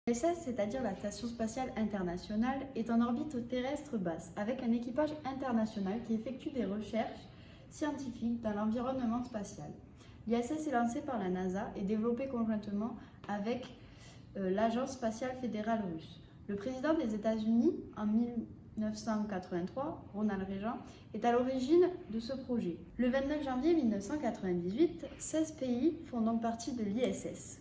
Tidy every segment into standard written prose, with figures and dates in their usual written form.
L'ISS, c'est-à-dire la Station spatiale internationale, est en orbite terrestre basse, avec un équipage international qui effectue des recherches scientifiques dans l'environnement spatial. L'ISS est lancé par la NASA et développé conjointement avec l'Agence spatiale fédérale russe. Le président des États-Unis, en 1983, Ronald Reagan, est à l'origine de ce projet. Le 29 janvier 1998, 16 pays font donc partie de l'ISS,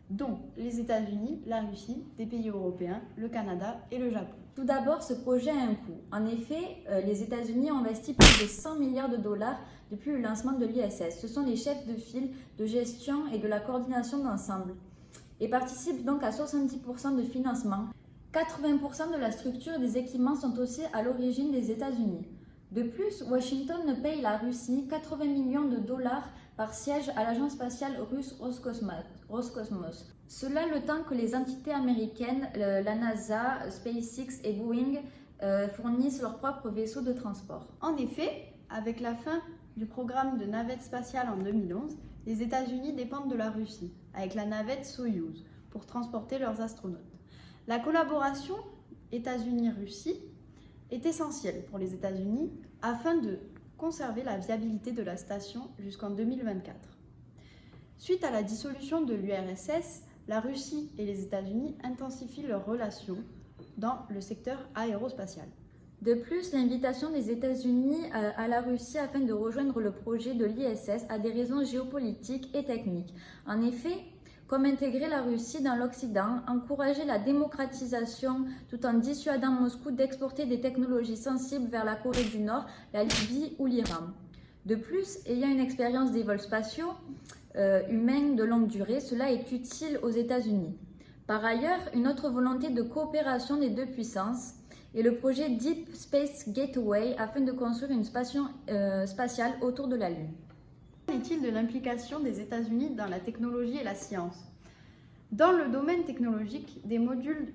dont les États-Unis, la Russie, des pays européens, le Canada et le Japon. Tout d'abord, ce projet a un coût. En effet, les États-Unis ont investi plus de 100 milliards de dollars depuis le lancement de l'ISS. Ce sont les chefs de file de gestion et de la coordination d'ensemble et participent donc à 70% de financement. 80% de la structure et des équipements sont aussi à l'origine des États-Unis. De plus, Washington paye la Russie 80 millions de dollars par siège à l'agence spatiale russe Roscosmos. Cela le temps que les entités américaines, la NASA, SpaceX et Boeing fournissent leurs propres vaisseaux de transport. En effet, avec la fin du programme de navette spatiale en 2011, les États-Unis dépendent de la Russie, avec la navette Soyouz, pour transporter leurs astronautes. La collaboration États-Unis-Russie est essentielle pour les États-Unis afin de conserver la viabilité de la station jusqu'en 2024. Suite à la dissolution de l'URSS, la Russie et les États-Unis intensifient leurs relations dans le secteur aérospatial. De plus, l'invitation des États-Unis à la Russie afin de rejoindre le projet de l'ISS a des raisons géopolitiques et techniques. En effet, comme intégrer la Russie dans l'Occident, encourager la démocratisation tout en dissuadant Moscou d'exporter des technologies sensibles vers la Corée du Nord, la Libye ou l'Iran. De plus, ayant une expérience des vols spatiaux humains de longue durée, cela est utile aux États-Unis. Par ailleurs, une autre volonté de coopération des deux puissances est le projet Deep Space Gateway afin de construire une station spatiale autour de la Lune. Qu'en est-il de l'implication des États-Unis dans la technologie et la science? Dans le domaine technologique, des modules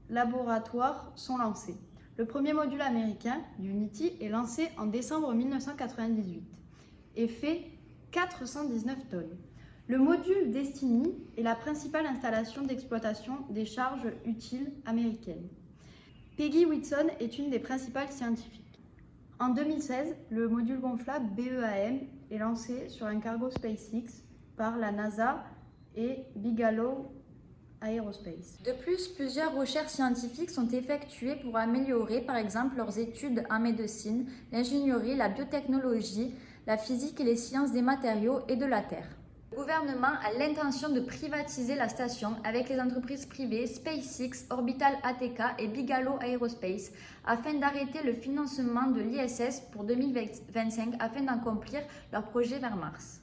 laboratoires sont lancés. Le premier module américain, Unity, est lancé en décembre 1998 et fait 419 tonnes. Le module Destiny est la principale installation d'exploitation des charges utiles américaines. Peggy Whitson est une des principales scientifiques. En 2016, le module gonflable BEAM est lancé sur un cargo SpaceX par la NASA et Bigelow Aerospace. De plus, plusieurs recherches scientifiques sont effectuées pour améliorer, par exemple, leurs études en médecine, l'ingénierie, la biotechnologie, la physique et les sciences des matériaux et de la Terre. Le gouvernement a l'intention de privatiser la station avec les entreprises privées SpaceX, Orbital ATK et Bigelow Aerospace afin d'arrêter le financement de l'ISS pour 2025 afin d'accomplir leur projet vers Mars.